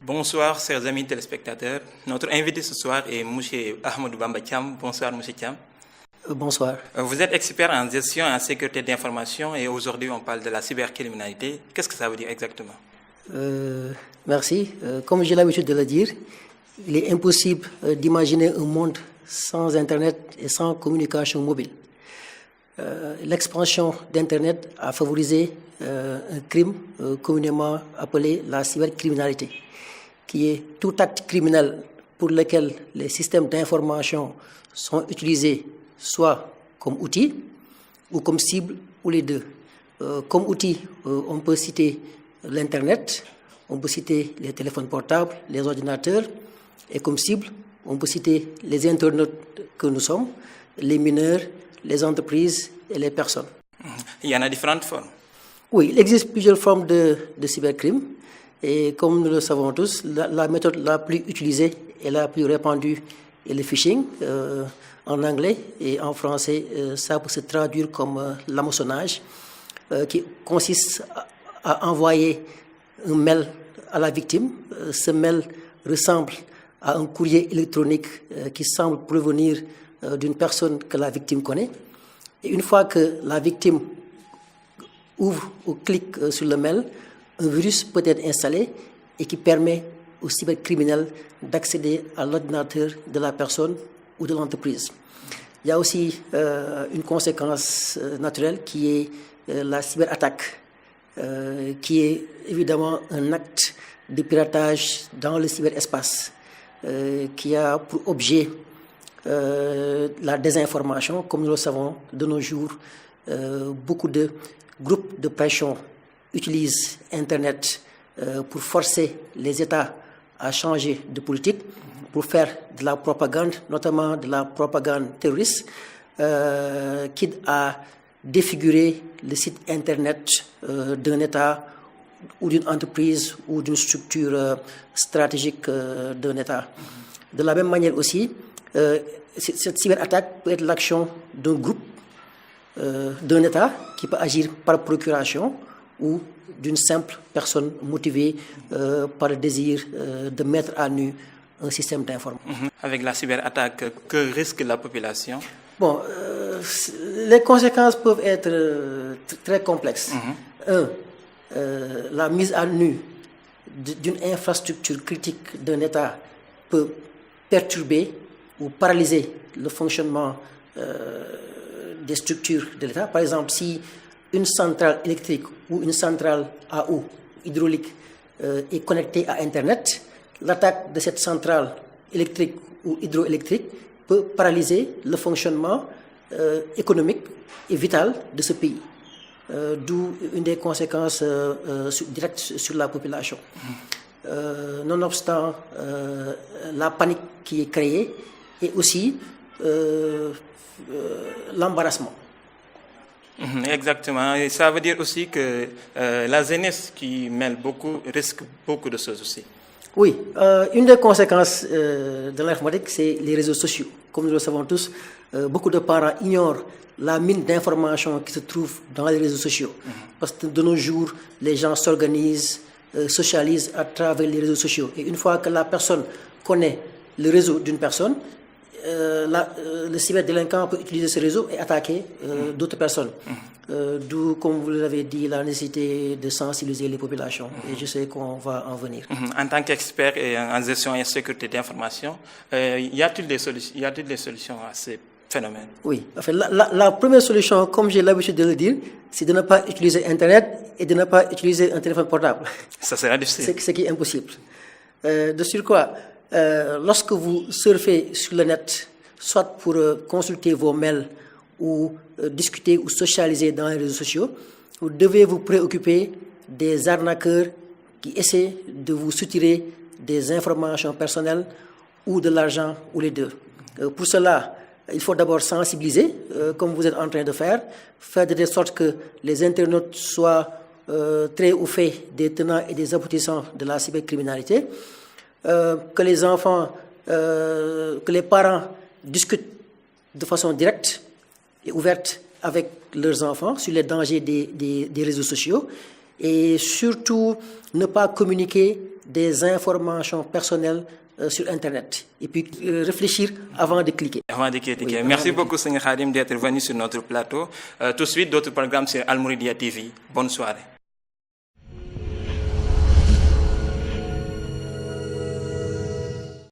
Bonsoir, chers amis téléspectateurs. Notre invité ce soir est M. Ahmadou Bamba Thiam. Bonsoir, M. Thiam. Bonsoir. Vous êtes expert en gestion et en sécurité d'information et aujourd'hui on parle de la cybercriminalité. Qu'est-ce que ça veut dire exactement? Merci. Comme j'ai l'habitude de le dire, il est impossible d'imaginer un monde sans Internet et sans communication mobile. L'expansion d'Internet a favorisé un crime communément appelé la cybercriminalité, qui est tout acte criminel pour lequel les systèmes d'information sont utilisés soit comme outil ou comme cible ou les deux. Comme outil, on peut citer l'Internet, on peut citer les téléphones portables, les ordinateurs, et comme cible, on peut citer les internautes que nous sommes, les mineurs, les entreprises et les personnes. Il y en a différentes formes. Oui, il existe plusieurs formes de cybercrime. Et comme nous le savons tous, la méthode la plus utilisée et la plus répandue est le phishing en anglais, et en français, ça peut se traduire comme l'hameçonnage, qui consiste à envoyer un mail à la victime. Ce mail ressemble à un courrier électronique qui semble provenir d'une personne que la victime connaît. Et une fois que la victime ouvre ou clique sur le mail, un virus peut être installé et qui permet aux cybercriminels d'accéder à l'ordinateur de la personne ou de l'entreprise. Il y a aussi une conséquence naturelle qui est la cyberattaque, qui est évidemment un acte de piratage dans le cyberespace, qui a pour objet la désinformation. Comme nous le savons de nos jours, beaucoup de groupes de pression utilisent Internet pour forcer les États à changer de politique, pour faire de la propagande, notamment de la propagande terroriste, quitte à défigurer le site Internet d'un État ou d'une entreprise ou d'une structure stratégique d'un État. De la même manière aussi, cette cyberattaque peut être l'action d'un groupe, d'un État qui peut agir par procuration ou d'une simple personne motivée par le désir de mettre à nu un système d'information. Avec la cyberattaque, que risque la population? Bon, les conséquences peuvent être très complexes. La mise à nu d'une infrastructure critique d'un État peut perturber ou paralyser le fonctionnement des structures de l'État. Par exemple, si une centrale électrique ou une centrale à eau hydraulique est connectée à Internet, l'attaque de cette centrale électrique ou hydroélectrique peut paralyser le fonctionnement économique et vital de ce pays. D'où une des conséquences directes sur la population. Nonobstant la panique qui est créée et aussi l'embarrassement. Exactement. Et ça veut dire aussi que la jeunesse qui mêle beaucoup risque beaucoup de choses aussi. Oui, une des conséquences de l'informatique, c'est les réseaux sociaux. Comme nous le savons tous, beaucoup de parents ignorent la mine d'informations qui se trouve dans les réseaux sociaux. Parce que de nos jours, les gens s'organisent, socialisent à travers les réseaux sociaux. Et une fois que la personne connaît le réseau d'une personne, le cyberdélinquant peut utiliser ce réseau et attaquer d'autres personnes. D'où, comme vous l'avez dit, la nécessité de sensibiliser les populations. Et je sais qu'on va en venir. En tant qu'expert en gestion et sécurité d'information, y a-t-il des solutions à ces phénomènes? Oui. En fait, la première solution, comme j'ai l'habitude de le dire, c'est de ne pas utiliser Internet et de ne pas utiliser un téléphone portable. Ça sera difficile. C'est ce qui est impossible. De surcroît, lorsque vous surfez sur le net, soit pour consulter vos mails ou discuter ou socialiser dans les réseaux sociaux, vous devez vous préoccuper des arnaqueurs qui essaient de vous soutirer des informations personnelles ou de l'argent ou les deux. Pour cela, il faut d'abord sensibiliser, comme vous êtes en train de faire de telle sorte que les internautes soient très au fait des tenants et des aboutissants de la cybercriminalité, que les enfants, que les parents discutent de façon directe et ouverte avec leurs enfants sur les dangers des réseaux sociaux, et surtout ne pas communiquer des informations personnelles sur Internet. Et puis réfléchir avant de cliquer. Avant de cliquer. Oui, merci beaucoup, Seigneur Khadim, d'être venu sur notre plateau. Tout de suite, d'autres programmes sur Al Mouridiyyah TV. Bonne soirée.